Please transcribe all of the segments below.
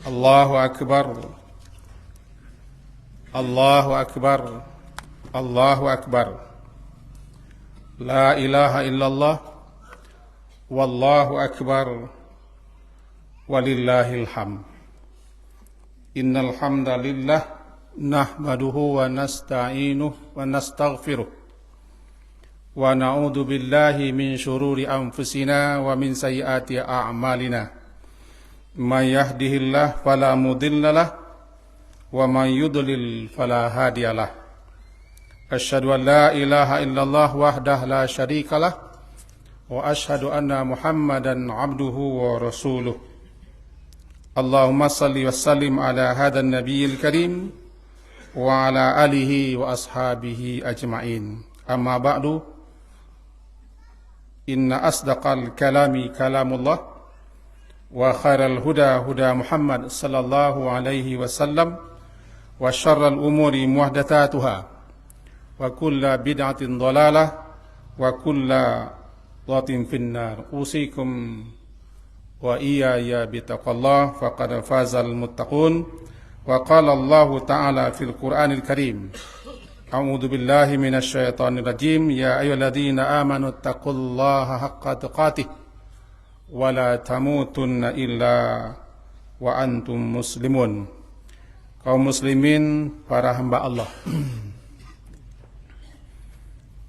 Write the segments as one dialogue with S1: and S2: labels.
S1: Allahu Akbar. Allahu Akbar. Allahu Akbar. La ilaha illallah. Wallahu Akbar. Walillahil hamd. Innal hamdalillah nahmaduhu wa nasta'inuhu wa nastaghfiruh. Wa na'udzu billahi min syururi anfusina wa min sayyiati a'malina. May yahdihillahu fala mudhillalah wa may yudlil fala hadiyalah. Asyhadu an la ilaha illallah wahdahu la syarikalah wa asyhadu anna Muhammadan abduhu wa rasuluh. Allahumma salli wa sallim ala hadzal nabiyil karim wa ala alihi wa ashabihi ajma'in. Amma ba'du. Inna asdaqal kalami kalamullah wa khairal huda huda Muhammad sallallahu alaihi wasallam wa syarral umuri muhdatsatuha wa kulla bid'atin dhalalah wa kulla dhatin finnar. Usikum wa iyaya bitaqallah faqad fazal muttaqun. Wa qala Allah ta'ala fil Qur'anil Karim, a'udzu billahi minasy syaithanir rajim, ya ayyuhalladzina amanu taqullaha haqqa tuqatih wa la tamutunna illa wa antum muslimun. Kaum muslimin, para hamba Allah,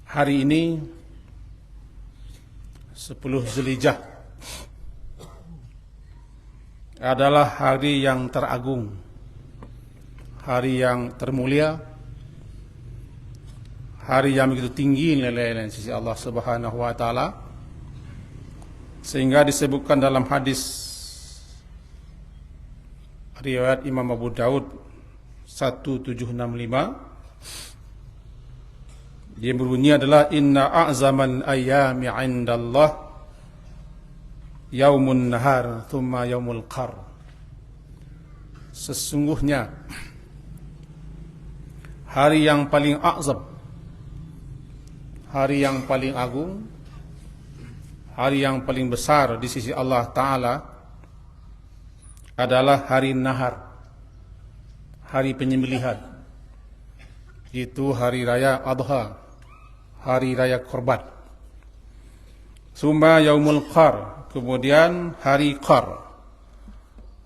S1: hari ini 10 Zulhijjah adalah hari yang teragung, hari yang termulia, hari yang begitu tinggi nilainya di sisi Allah Subhanahu wa taala, sehingga disebutkan dalam hadis riwayat Imam Abu Daud 1765, dia berbunyi adalah inna a'zaman ayyami 'indallah yaumun nahar thumma yaumul qar. Sesungguhnya hari yang paling azam, hari yang paling agung, hari yang paling besar di sisi Allah Ta'ala adalah hari nahar, hari penyembelihan. Itu hari raya Adha, hari raya korban. Summa yaumul qar, kemudian hari qar.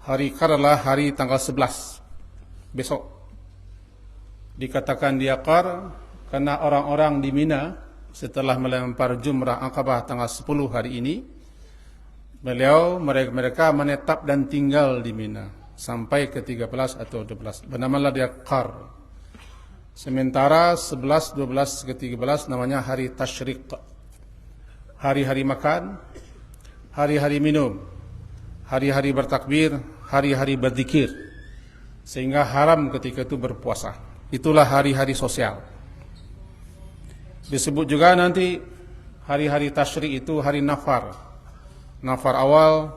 S1: Hari qar adalah hari tanggal 11, besok. Dikatakan dia qar karena orang-orang di Mina setelah melempar jumrah Aqabah tanggal 10 hari ini, mereka menetap dan tinggal di Mina sampai ke 13 atau 12. Bernamalah dia qar. Sementara 11, 12 ke 13 namanya hari tasyrik. Hari-hari makan, hari-hari minum, hari-hari bertakbir, hari-hari berzikir, sehingga haram ketika itu berpuasa. Itulah hari-hari sosial. Disebut juga nanti hari-hari tasyrik itu hari nafar. Nafar awal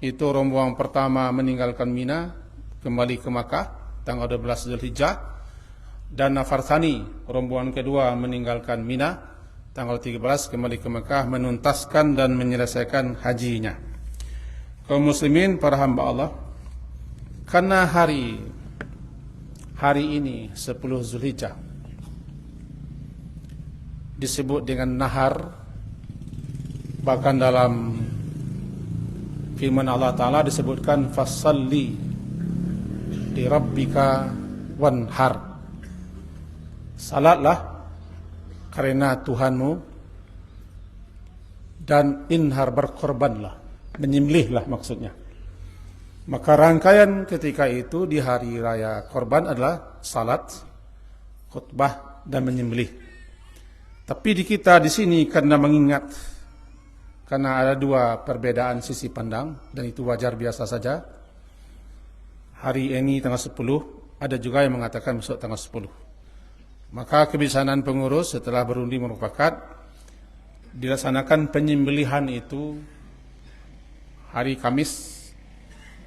S1: itu rombongan pertama meninggalkan Mina kembali ke Makkah tanggal 12 Zulhijjah, dan nafar tsani rombongan kedua meninggalkan Mina tanggal 13 kembali ke Makkah menuntaskan dan menyelesaikan hajinya. Kaum muslimin, para hamba Allah, karena hari ini 10 Zulhijjah disebut dengan nahar, bahkan dalam firman Allah Ta'ala disebutkan fasalli li rabbika wanhar, salatlah karena Tuhanmu, dan inhar, berkorbanlah, menyembelihlah maksudnya. Maka rangkaian ketika itu di hari raya korban adalah salat, khutbah, dan menyembelih. Tapi di kita di sini karena mengingat, karena ada dua perbedaan sisi pandang, dan itu wajar biasa saja. Hari ini tanggal 10, ada juga yang mengatakan besok tanggal 10. Maka kebijaksanaan pengurus setelah berundi merupakan dilaksanakan penyembelihan itu hari Kamis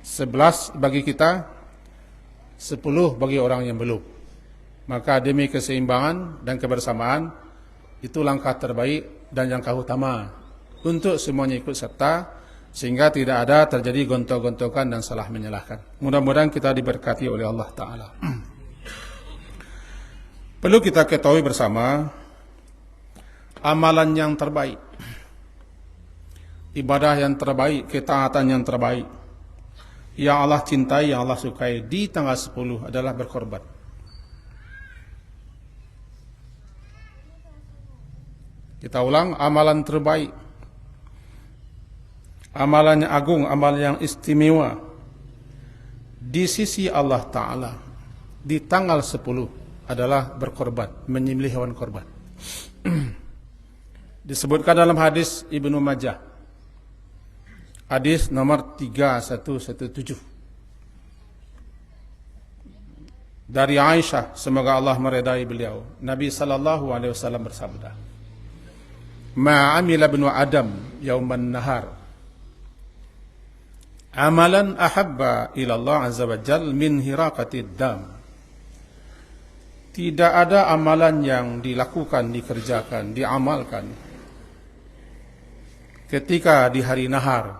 S1: 11 bagi kita, 10 bagi orang yang belum. Maka demi keseimbangan dan kebersamaan, itu langkah terbaik dan langkah utama untuk semuanya ikut serta sehingga tidak ada terjadi gontok-gontokan dan salah menyalahkan. Mudah-mudahan kita diberkati oleh Allah Ta'ala. Perlu kita ketahui bersama, amalan yang terbaik, ibadah yang terbaik, ketaatan yang terbaik, yang Allah cintai, yang Allah sukai di tanggal 10 adalah berkorban. Kita ulang, amalan terbaik, amalan yang agung, amalan yang istimewa di sisi Allah Ta'ala di tanggal 10 adalah berkorban, menyembelih hewan korban. Disebutkan dalam hadis Ibnu Majah, hadis nomor 3117 dari Aisyah, semoga Allah meridai beliau. Nabi sallallahu alaihi wasallam bersabda, "Ma 'amila ibnu Adam yauman nahar amalan ahabba ila Allah azza wa jalla min hiraqatid dam." Tidak ada amalan yang dilakukan, dikerjakan, diamalkan ketika di hari nahar,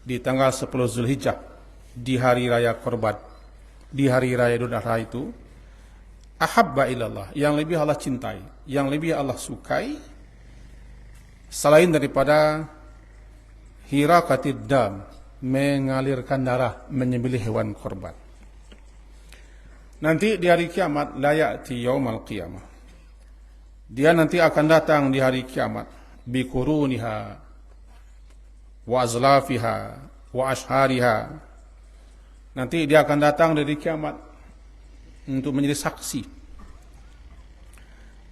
S1: di tanggal 10 Zulhijjah, di hari raya korban, di hari raya Idul Adha itu, ahabba ilallah, yang lebih Allah cintai, yang lebih Allah sukai, selain daripada hiraqatid dam, mengalirkan darah, menyembelih hewan korban. Nanti di hari kiamat, la ya'ti yaumal qiyamah, dia nanti akan datang di hari kiamat, bikuruniha wa azlafiha wa ashariha. Nanti dia akan datang dari kiamat untuk menjadi saksi.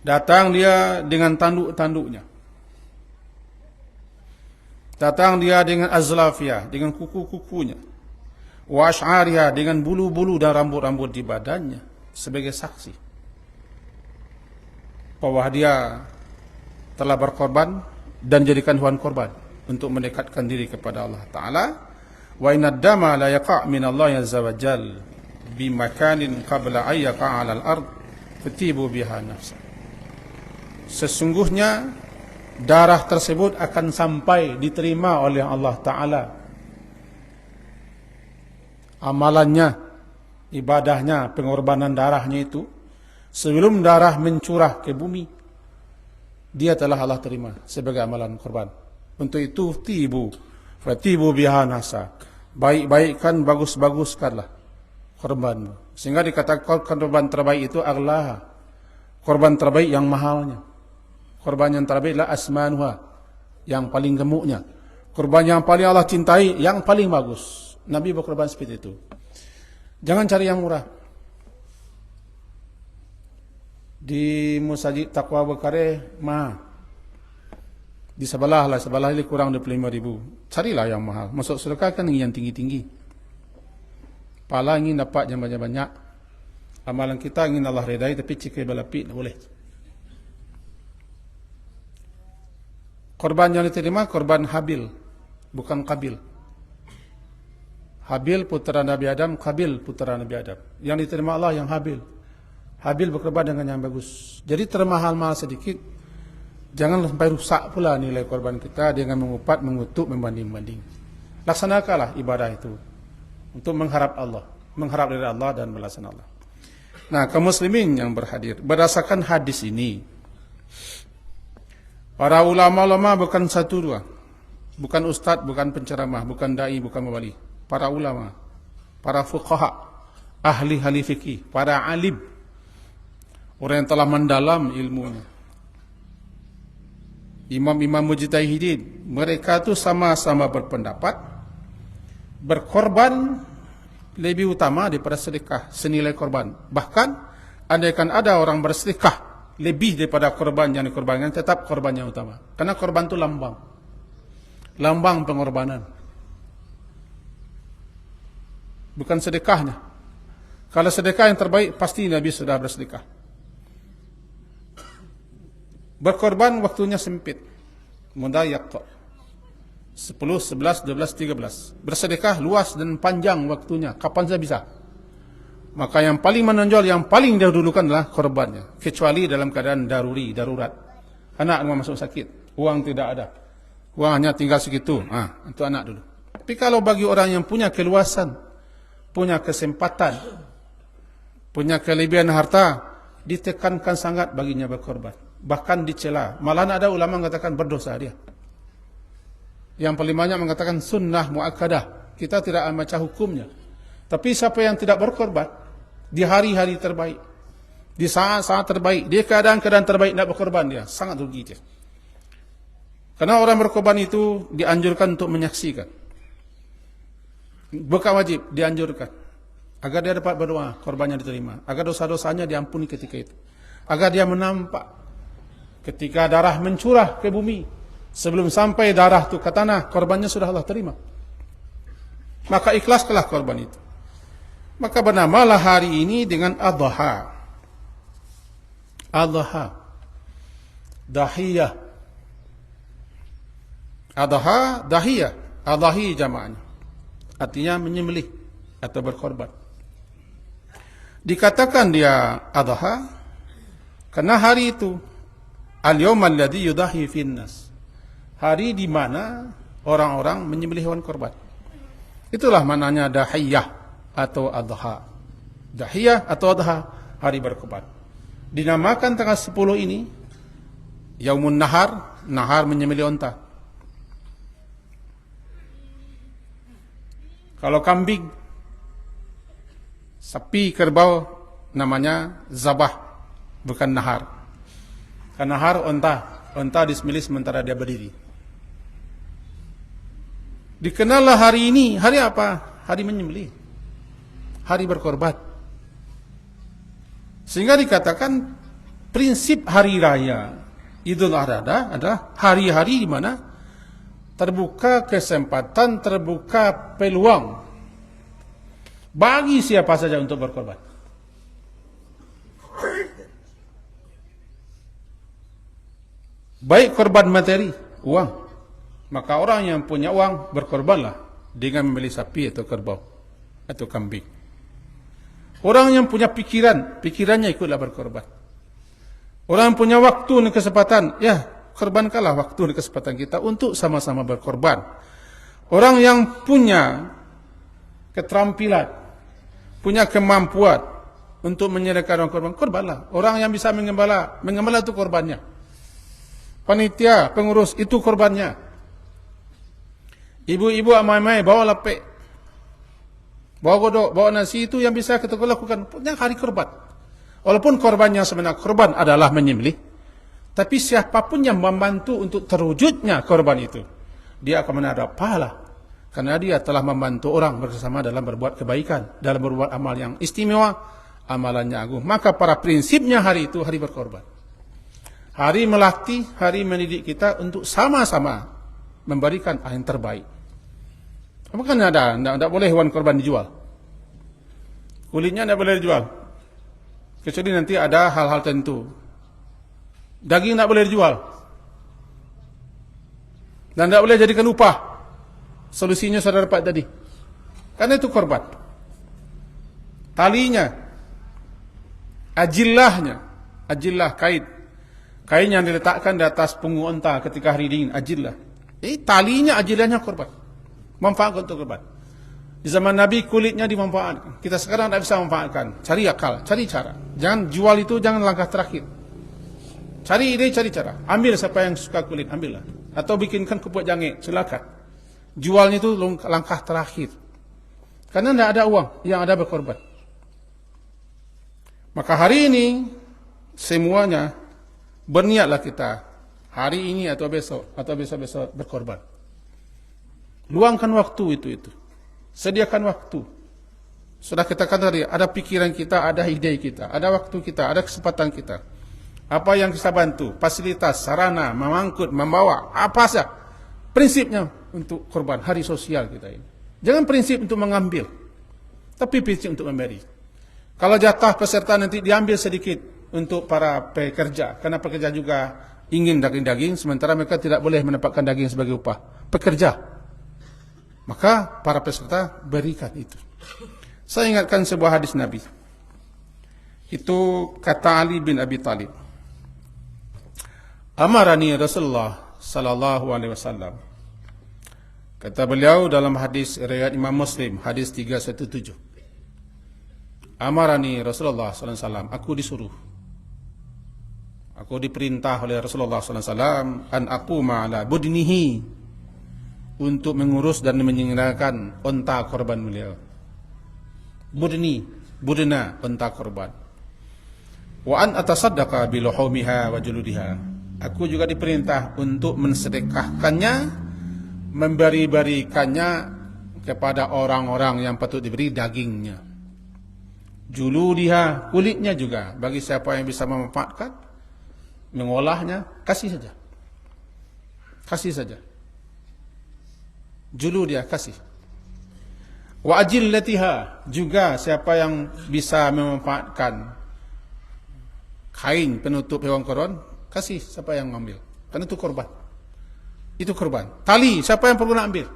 S1: Datang dia dengan tanduk-tanduknya. Datang dia dengan azlafia, dengan kuku-kukunya. Wa ashariha, dengan bulu-bulu dan rambut-rambut di badannya sebagai saksi bahwa dia telah berkorban dan jadikan hewan korban untuk mendekatkan diri kepada Allah Ta'ala. Wa inad dama la yaqa' min Allah azza wa jal bi makanin qabla ay yaqa' 'ala al-ard fatibu biha nafsa. Sesungguhnya darah tersebut akan sampai diterima oleh Allah Ta'ala, amalannya, ibadahnya, pengorbanan darahnya itu, sebelum darah mencurah ke bumi, dia telah Allah terima sebagai amalan korban. Untuk itu fatibu biha nafsa, baik-baikkan, bagus-baguskanlah korbanmu. Sehingga dikatakan korban terbaik itu aghlaha, korban terbaik yang mahalnya. Korban yang terbaik adalah asmanuha, yang paling gemuknya. Korban yang paling Allah cintai, yang paling bagus. Nabi berkorban seperti itu. Jangan cari yang murah. Di Musajid Taqwa Bekare di sebelah ini kurang 25.000. Carilah yang mahal. Masuk sedekah kan yang tinggi-tinggi. Pala ingin dapat yang banyak-banyak. Amalan kita ingin Allah redai, tapi cikai balapi tak boleh. Korban yang diterima korban Habil, bukan Qabil. Habil putera Nabi Adam, Qabil putera Nabi Adam. Yang diterima Allah yang Habil. Habil berkorban dengan yang bagus. Jadi termahal-mahal sedikit, jangan sampai rusak pula nilai korban kita dengan mengupat, mengutuk, membanding-banding. Laksanakanlah ibadah itu untuk mengharap Allah, mengharap dari Allah dan balasan Allah. Nah, kaum muslimin yang berhadir, berdasarkan hadis ini, para ulama-ulama bukan satu dua, bukan ustadz, bukan penceramah, bukan dai, bukan mubali. Para ulama, para fuqaha, ahli-ahli fikih, para alim, orang yang telah mendalam ilmunya, imam-imam mujtahidin, mereka itu sama-sama berpendapat berkorban lebih utama daripada sedekah senilai korban. Bahkan andaikan ada orang bersedekah lebih daripada korban yang dikorbankan, tetap korban yang utama. Karena korban itu lambang pengorbanan, bukan sedekahnya. Kalau sedekah yang terbaik, pasti Nabi sudah bersedekah. Berkorban waktunya sempit, mudayak, 10, 11, 12, 13. Bersedekah luas dan panjang waktunya, kapan saja bisa. Maka yang paling menonjol, yang paling didahulukan adalah korbannya. Kecuali dalam keadaan darurat. Anak mau masuk sakit, uang tidak ada, Uang hanya tinggal segitu. Untuk anak dulu. Tapi kalau bagi orang yang punya keluasan, punya kesempatan, punya kelebihan harta, ditekankan sangat baginya berkorban. Bahkan dicela. Malah ada ulama mengatakan berdosa dia. Yang paling banyak mengatakan sunnah muakkadah. Kita tidak membaca hukumnya. Tapi siapa yang tidak berkorban di hari-hari terbaik, di saat-saat terbaik, di keadaan-keadaan terbaik tidak berkorban, dia sangat rugi dia. Karena orang berkorban itu dianjurkan untuk menyaksikan. Bukan wajib, dianjurkan. Agar dia dapat berdoa, korbannya diterima. Agar dosa-dosanya diampuni ketika itu. Agar dia menampak ketika darah mencurah ke bumi, sebelum sampai darah itu ke tanah, korbannya sudah Allah terima. Maka ikhlaskanlah korban itu. Maka bernamalah hari ini dengan Adha. Adha. Dahiyah. Adha, dahiyah. Adahi jamaahnya. Artinya menyembelih atau berkorban. Dikatakan dia Adha karena hari itu al-yawm alladhi yudahi finnas. Hari di mana orang-orang menyembelih hewan korban. Itulah maknanya dahiyah atau Adha. Dahiyah atau Adha, hari berkorban. Dinamakan tanggal 10 ini Yaumun Nahar, nahar menyembelih unta. Kalau kambing, sapi, kerbau, namanya zabah, bukan nahar. Karena nahar unta disembelih sementara dia berdiri. Dikenallah hari ini, hari apa? Hari menyembelih, hari berkorban. Sehingga dikatakan prinsip hari raya Idul Adha adalah hari-hari di mana terbuka kesempatan, terbuka peluang bagi siapa saja untuk berkorban. Baik korban materi, uang. Maka orang yang punya uang berkorbanlah dengan membeli sapi atau kerbau atau kambing. Orang yang punya pikiran, pikirannya ikutlah berkorban. Orang yang punya waktu dan kesempatan, ya korbankanlah waktu dan kesempatan kita untuk sama-sama berkorban. Orang yang punya keterampilan, punya kemampuan untuk menyediakan korban, korbanlah. Orang yang bisa mengembala itu korbannya. Panitia, pengurus, itu korbannya. Ibu-ibu amai-amai bawa lepek, bawa godok, bawa nasi, itu yang bisa kita lakukan. Punya hari korban. Walaupun korbannya sebenarnya korban adalah menyembelih, tapi siapapun yang membantu untuk terwujudnya korban itu, dia akan mendapat pahala. Karena dia telah membantu orang bersama dalam berbuat kebaikan, dalam berbuat amal yang istimewa, amalannya agung. Maka para prinsipnya hari itu hari berkorban. Hari melatih, hari mendidik kita untuk sama-sama memberikan yang terbaik. Bukan tidak boleh hewan korban dijual. Kulitnya tidak boleh dijual. Kecuali nanti ada hal-hal tentu. Daging tidak boleh dijual. Dan tidak boleh jadikan upah. Solusinya sudah dapat tadi. Karena itu korban. Talinya, ajillah kain. Kain yang diletakkan di atas punggung unta ketika hari dingin, ajillah. Talinya, ajillahnya korban. Manfaat untuk korban. Di zaman Nabi kulitnya dimanfaatkan. Kita sekarang tidak bisa manfaatkan. Cari akal, cari cara. Jangan jual itu, jangan langkah terakhir. Cari ide, cari cara. Ambil siapa yang suka kulit, ambillah. Atau bikinkan kupuk jange, silakan. Jualnya itu langkah terakhir. Karena tidak ada uang, yang ada berkorban. Maka hari ini semuanya berniatlah kita hari ini atau besok berkorban. Luangkan waktu itu. Sediakan waktu. Sudah kita katakan tadi, ada pikiran kita, ada ide kita, ada waktu kita, ada kesempatan kita. Apa yang kita bantu, fasilitas, sarana, memangkut, membawa, apa saja. Prinsipnya untuk korban hari sosial kita ini. Jangan prinsip untuk mengambil, tapi prinsip untuk memberi. Kalau jatah peserta nanti diambil sedikit untuk para pekerja, karena pekerja juga ingin daging-daging, sementara mereka tidak boleh mendapatkan daging sebagai upah. Pekerja. Maka para peserta berikan itu. Saya ingatkan sebuah hadis Nabi. Itu kata Ali bin Abi Thalib. Amarani Rasulullah sallallahu alaihi wasallam. Kata beliau dalam hadis riwayat Imam Muslim, hadis 317. Amarani Rasulullah sallallahu alaihi wasallam, aku diperintah oleh Rasulullah sallallahu alaihi wasallam an aquma ala budnihi, untuk mengurus dan menyelenggarakan unta korban beliau. Budna unta korban. Wa an atasaddaqa bi luhumiha wa juludiha. Aku juga diperintah untuk mensedekahkannya, memberi-berikannya kepada orang-orang yang patut diberi dagingnya. Juludiha, kulitnya juga, bagi siapa yang bisa memanfaatkan, mengolahnya, kasih saja. Kasih saja. Juludiha, kasih. Wa ajillatiha, juga siapa yang bisa memanfaatkan kain penutup hewan korban, kasih siapa yang mengambil. Karena itu korban. Itu korban. Tali, siapa yang perlu nak ambil.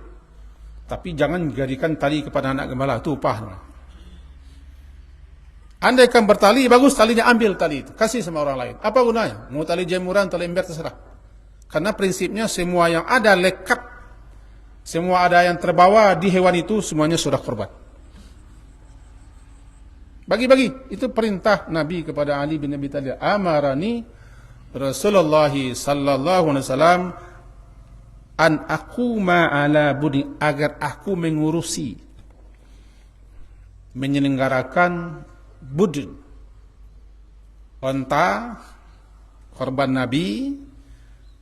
S1: Tapi jangan jadikan tali kepada anak gembala, itu upah. Andai kan bertali, bagus talinya, ambil tali itu, kasih sama orang lain. Apa gunanya? Mau tali jemuran, tali ember, terserah. Karena prinsipnya semua yang ada lekat, semua ada yang terbawa di hewan itu, semuanya sudah korban. Bagi-bagi, itu perintah Nabi kepada Ali bin Abi Thalib. Amarani Rasulullah sallallahu alaihi wasallam an aquma ala budi, agar aku mengurusi, menyelenggarakan budun, unta korban Nabi.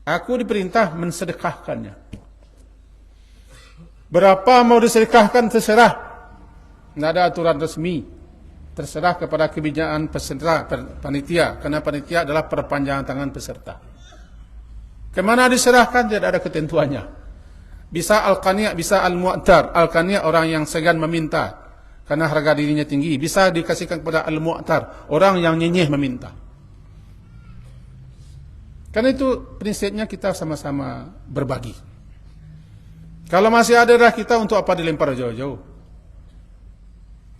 S1: Aku diperintah mensedekahkannya. Berapa mau disedekahkan terserah, tidak ada aturan resmi, terserah kepada kebijakan peserta panitia, karena panitia adalah perpanjangan tangan peserta. Kemana diserahkan tidak ada ketentuannya. Bisa al-qani', bisa al-mu'tar. Al-qani' orang yang segan meminta karena harga dirinya tinggi, bisa dikasihkan kepada al-mu'tar, orang yang nyenyeh meminta. Karena itu prinsipnya kita sama-sama berbagi. Kalau masih ada darah kita, untuk apa dilempar jauh-jauh?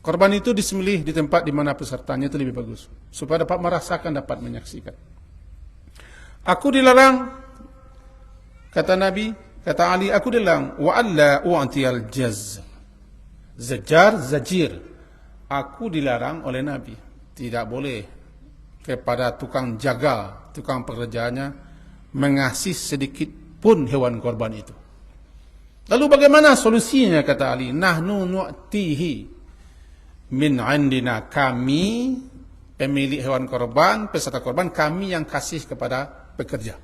S1: Korban itu disembelih di tempat di mana pesertanya, itu lebih bagus, supaya dapat merasakan, dapat menyaksikan. Aku dilarang, kata Nabi, kata Ali, aku dilarang wa alla u'tiyal jaz. Zajar, zajir. Aku dilarang oleh Nabi, tidak boleh kepada tukang jagal, tukang pekerjaannya, mengasih sedikit pun hewan korban itu. Lalu bagaimana solusinya, kata Ali? Nahnu nu'tihi min indina, kami pemilik hewan korban, peserta korban, kami yang kasih kepada pekerja.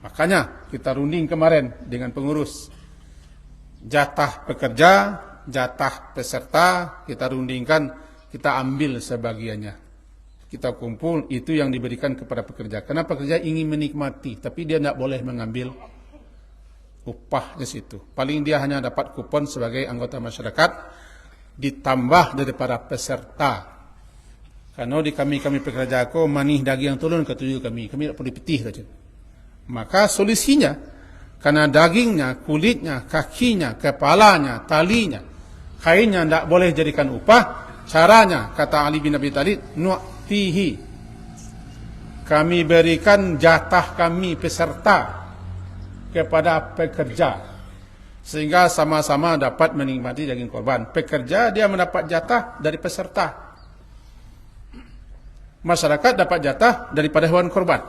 S1: Makanya kita runding kemarin dengan pengurus, jatah pekerja, jatah peserta, kita rundingkan, kita ambil sebagiannya. Kita kumpul, itu yang diberikan kepada pekerja. Karena pekerja ingin menikmati, tapi dia tidak boleh mengambil upah di situ. Paling dia hanya dapat kupon sebagai anggota masyarakat, ditambah daripada peserta. Karena di kami pekerja aku, manih daging yang turun ke tujuh kami tidak perlu dipetih saja. Maka solusinya, karena dagingnya, kulitnya, kakinya, kepalanya, talinya, kainnya tidak boleh jadikan upah. Caranya, kata Ali bin Abi Thalib, nu'tihi, kami berikan jatah kami peserta kepada pekerja, sehingga sama-sama dapat menikmati daging korban. Pekerja dia mendapat jatah dari peserta, masyarakat dapat jatah daripada hewan korban.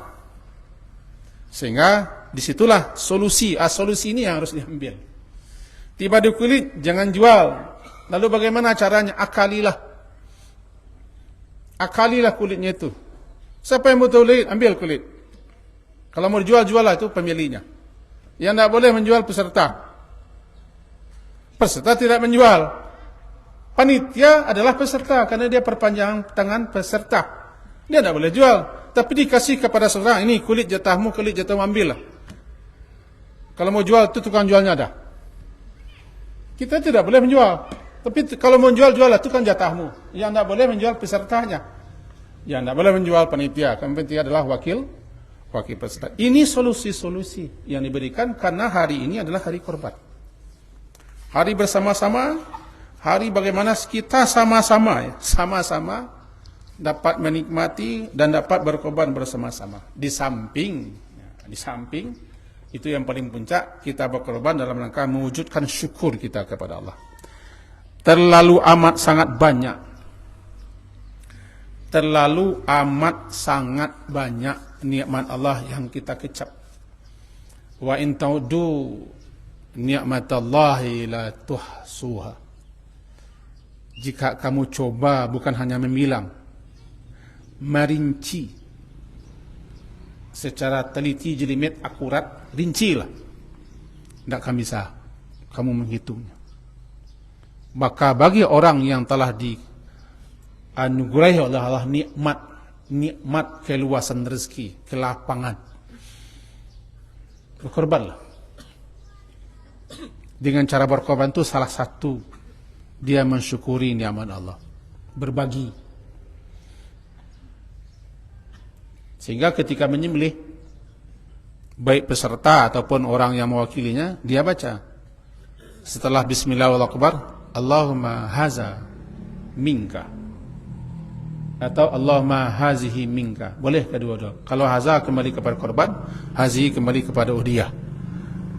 S1: Sehingga disitulah solusi. Solusi ini yang harus diambil. Tiba di kulit, jangan jual. Lalu bagaimana caranya? Akalilah kulitnya itu. Siapa yang butuh kulit, ambil kulit. Kalau mau dijual, jualah, itu pemiliknya. Yang tidak boleh menjual peserta. Peserta tidak menjual. Panitia adalah peserta, karena dia perpanjangan tangan peserta. Dia tidak boleh jual, tapi dikasih kepada seorang, ini kulit jatahmu, kulit jatahmu, ambillah. Kalau mau jual, itu tukang jualnya ada. Kita tidak boleh menjual, tapi kalau mau jual, juallah, itu kan jatahmu. Yang tidak boleh menjual pesertanya. Yang tidak boleh menjual panitia, karena panitia adalah wakil peserta. Ini solusi-solusi yang diberikan karena hari ini adalah hari korban. Hari bersama-sama, hari bagaimana kita sama-sama dapat menikmati dan dapat berkorban bersama-sama. Di samping Di samping itu yang paling puncak, kita berkorban dalam rangka mewujudkan syukur kita kepada Allah. Terlalu amat sangat banyak, terlalu amat sangat banyak nikmat Allah yang kita kecap. Wa in ta'udu ni'matallahi la tuhsuha. Jika kamu coba bukan hanya memilang, merinci secara teliti, jelimet, akurat, rincilah. Tidak akan bisa kamu menghitungnya. Maka bagi orang yang telah dianugerahi oleh Allah nikmat keluasan rezeki, kelapangan, berkorbanlah. Dengan cara berkorban itu salah satu dia mensyukuri nikmat Allah, berbagi. Sehingga ketika menyembelih, baik peserta ataupun orang yang mewakilinya, dia baca setelah bismillah wallahu akbar, Allahumma haza minka, atau Allahumma hazihi minka. Boleh kedua-dua. Kalau haza kembali kepada korban, hazihi kembali kepada udhiyah.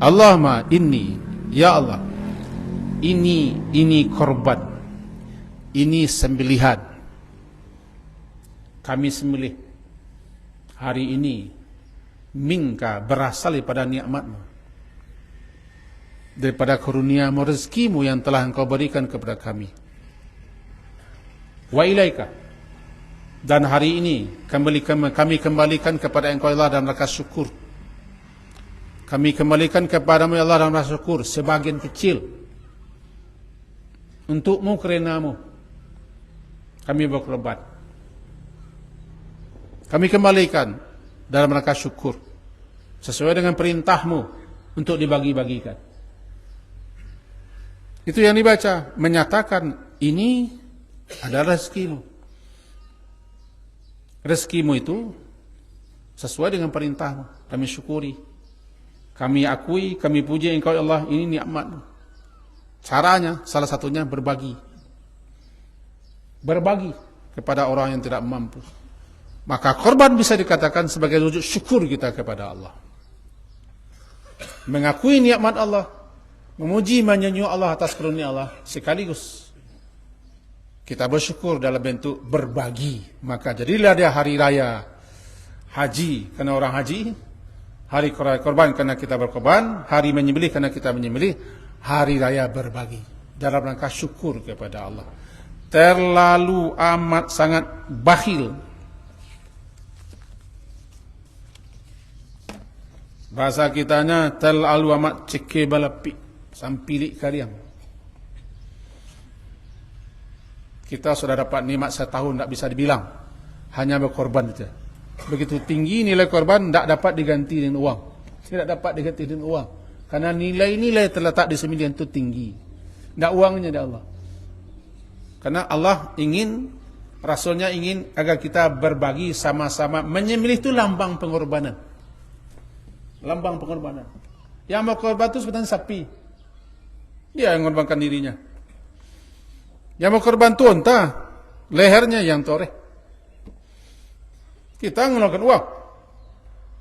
S1: Allahumma inni, ya Allah, ini korban, ini sembelihan, kami sembelih hari ini, minka, berasal daripada nikmatmu, daripada kurniamu, rezekimu yang telah engkau berikan kepada kami. Wa ilaika, dan hari ini kami kembalikan kepada engkau Allah dalam rangka syukur. Kami kembalikan kepadamu ya Allah dalam rangka syukur sebagian kecil untukmu, kerenamu kami berkorban. Kami kembalikan dalam rangka syukur sesuai dengan perintahmu untuk dibagi-bagikan. Itu yang dibaca, menyatakan ini adalah rezekimu. Rezekimu itu sesuai dengan perintahmu, kami syukuri, kami akui, kami puji engkau ya Allah, ini nikmatmu. Caranya salah satunya berbagi. Berbagi kepada orang yang tidak mampu. Maka korban bisa dikatakan sebagai wujud syukur kita kepada Allah. Mengakui nikmat Allah, memuji menyanjung Allah atas karunia Allah, sekaligus kita bersyukur dalam bentuk berbagi. Maka jadilah dia hari raya haji karena orang haji, hari korban karena kita berkorban, hari menyembelih karena kita menyembelih, hari raya berbagi dalam rangka syukur kepada Allah. Terlalu amat sangat bakhil. Bahasa kitanya terlalu amat ceke balapi, sampilik kalian. Kita sudah dapat nikmat setahun, tidak bisa dibilang, hanya berkorban saja. Begitu tinggi nilai korban, tidak dapat diganti dengan uang. Tidak dapat diganti dengan uang, karena nilai-nilai terletak di sembilan itu tinggi. Tidak uangnya dari Allah. Karena Allah ingin, Rasulnya ingin agar kita berbagi sama-sama. Menyembelih itu lambang pengorbanan. Lambang pengorbanan. Yang mau korban itu sebenarnya sapi. Dia yang mengorbankan dirinya. Yang mau korban itu unta, lehernya yang toreh. Kita mengeluarkan uang.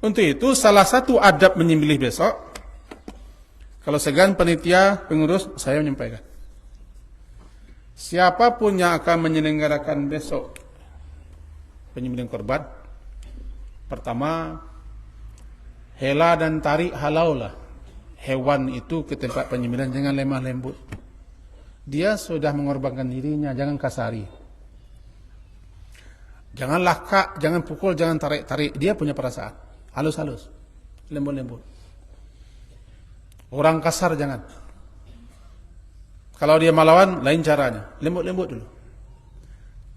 S1: Untuk itu salah satu adab menyembelih besok, kalau segan panitia pengurus, saya menyampaikan, siapapun yang akan menyelenggarakan besok penyembelihan korban, pertama, hela dan tarik halaulah hewan itu ke tempat penyembelihan, jangan lemah lembut. Dia sudah mengorbankan dirinya, jangan kasari. Jangan lakak, jangan pukul, jangan tarik-tarik. Dia punya perasaan. Halus-halus, lembut-lembut. Orang kasar jangan. Kalau dia melawan, lain caranya. Lembut-lembut dulu.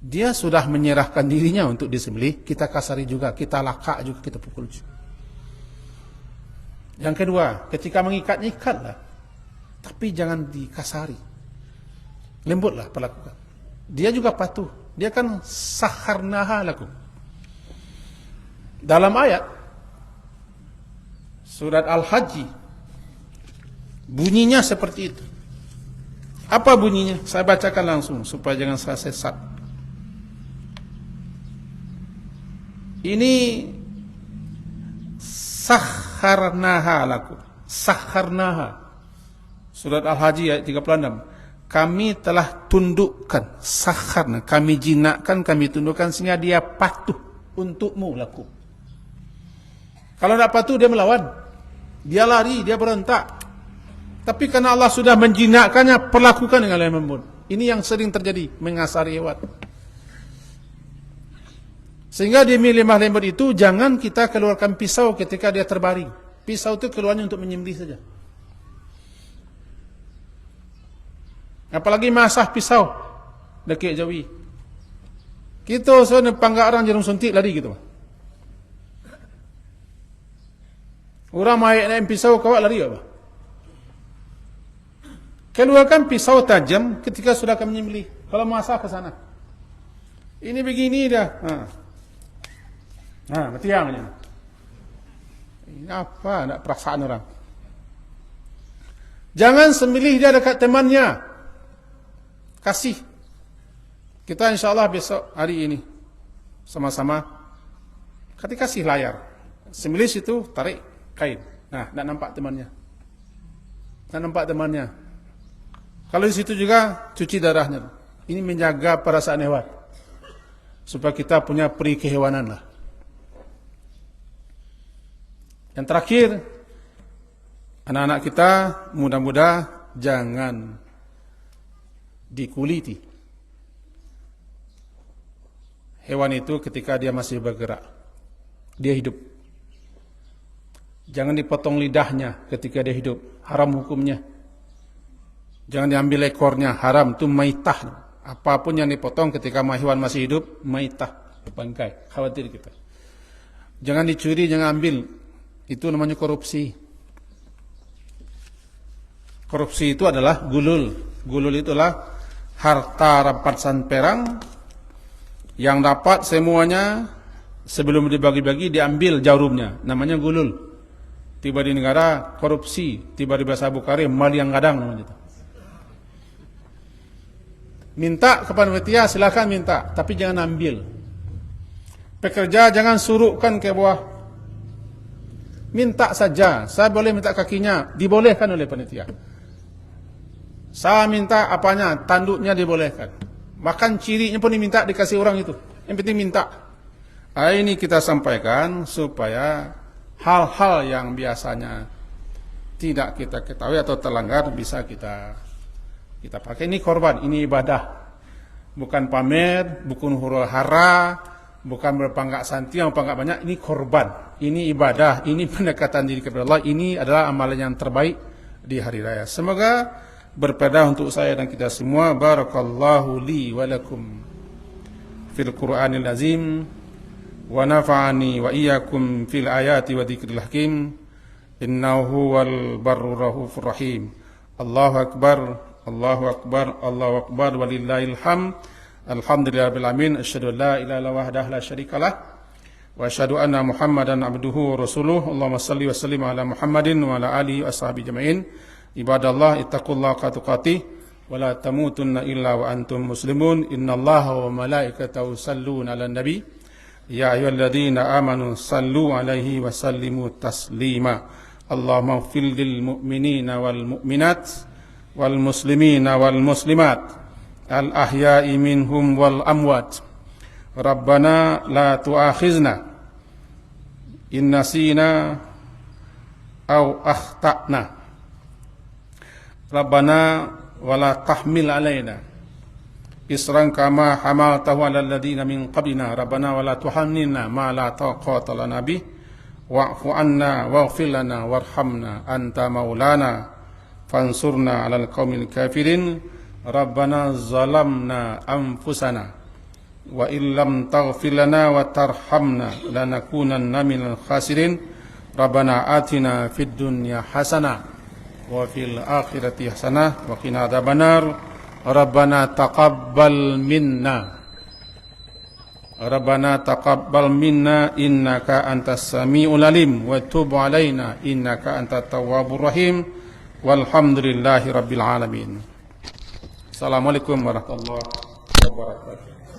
S1: Dia sudah menyerahkan dirinya untuk disembelih, kita kasari juga, kita lakak juga, kita pukul juga. Yang kedua, ketika mengikatnya, ikatlah. Tapi jangan dikasari. Lembutlah perlakukan. Dia juga patuh. Dia kan sakharnaha lakum. Dalam ayat surat Al-Hajj bunyinya seperti itu. Apa bunyinya? Saya bacakan langsung supaya jangan saya sesat. Ini sakharnaha lakum. Sakharnaha. Surat Al-Haji ayat 36. Kami telah tundukkan, sakharna, kami jinakkan, kami tundukkan sehingga dia patuh untukmu lakum. Kalau tidak patuh dia melawan, dia lari, dia berontak. Tapi karena Allah sudah menjinakkannya, perlakukan dengan lembut. Ini yang sering terjadi, mengasari hewan. Sehingga demi lemah lembut itu jangan kita keluarkan pisau ketika dia terbaring. Pisau itu keluarnya untuk menyembelih saja. Apalagi masah pisau dekat jawi. Kita sebenarnya panggak orang jarum suntik lari gitu. Orang main naik pisau kawat lari apa? Keluarkan pisau tajam ketika sudah akan menyembelih. Kalau masah ke sana. Ini begini dah. Betiangnya. Ini apa? Nak perasaan orang. Jangan sembelih dia dekat temannya. Kasih. Kita insyaAllah besok hari ini sama-sama kasih layar. Sembelih situ tarik kain. Nah, nak nampak temannya. Nak nampak temannya. Kalau di situ juga cuci darahnya. Ini menjaga perasaan hewan. Supaya kita punya peri kehewanan lah. Yang terakhir, anak-anak kita mudah-mudahan jangan dikuliti. Hewan itu ketika dia masih bergerak, dia hidup. Jangan dipotong lidahnya ketika dia hidup, haram hukumnya. Jangan diambil ekornya, haram, itu maitah. Apapun yang dipotong ketika hewan masih hidup, maitah, bangkai, khawatir kita. Jangan dicuri, jangan ambil. Itu namanya korupsi. Korupsi itu adalah gulul. Gulul itulah harta rampasan perang yang dapat semuanya sebelum dibagi-bagi diambil jarumnya. Namanya gulul. Tiba di negara korupsi, tiba di bahasa Bukhari mal yang gadang namanya itu. Minta kepada panitia silakan minta, tapi jangan ambil. Pekerja jangan suruhkan ke bawah. Minta saja, saya boleh minta kakinya, dibolehkan oleh panitia. Saya minta apanya, tanduknya dibolehkan. Bahkan cirinya pun diminta, dikasih orang itu. Yang penting minta. Ini kita sampaikan supaya hal-hal yang biasanya tidak kita ketahui atau terlanggar bisa kita pakai. Ini korban, ini ibadah. Bukan pamer, bukan huru-hara, bukan berpanggak santi, berpanggak banyak. Ini korban, ini ibadah, ini pendekatan diri kepada Allah. Ini adalah amalan yang terbaik di hari raya. Semoga berfaedah untuk saya dan kita semua. Barakallahu li wa lakum fil Qur'anil azim wa nafa'ani wa iyyakum fil ayati wa dzikril hakim. Innahu huwal barrur rahufur rahim. Allahu akbar, Allahu akbar, Allahu akbar, walillahil hamd. Alhamdulillahirabbil alamin. Asyhadu an la ilaha illallah wahdahu la syarikalah wa asyhadu anna Muhammadan abduhu wa rasuluh. Allahumma shalli wa sallim ala Muhammadin wa ala alihi wa sahbihi jamain. Ibadallah ittaqullaha haqqa tuqatih wa la tamutunna illa wa antum muslimun. Innallaha wa malaikatahu yusalluna 'alan nabi ya ayyuhalladzina amanu sallu 'alaihi wa sallimu taslima. Allahumma ighfir lil mu'minina wal mu'minat wal muslimina wal muslimat al ahya'i minhum wal amwat. Rabbana la tu'akhizna in nasina aw akhta'na. Rabbana wala tahmil alaina isran kama hamaltahu ala alladhina min qablina. Rabbana wala tuhammilna ma la taqata lana bih wa'fu anna waghfir lana warhamna anta maulana fansurna 'alal qaumil kafirin. Rabbana zalamna anfusana wa illam taghfir lana wa tarhamna lanakunanna minal khasirin. Rabbana atina fid dunya hasanah wa fil akhirati hasanah wa qina adzabannar. Rabbana taqabbal minna, Rabbana taqabbal minna innaka antas samiul alim wa tub alaina innaka antat tawwabur rahim. Walhamdulillahi rabbil alamin. Assalamualaikum warahmatullahi wabarakatuh.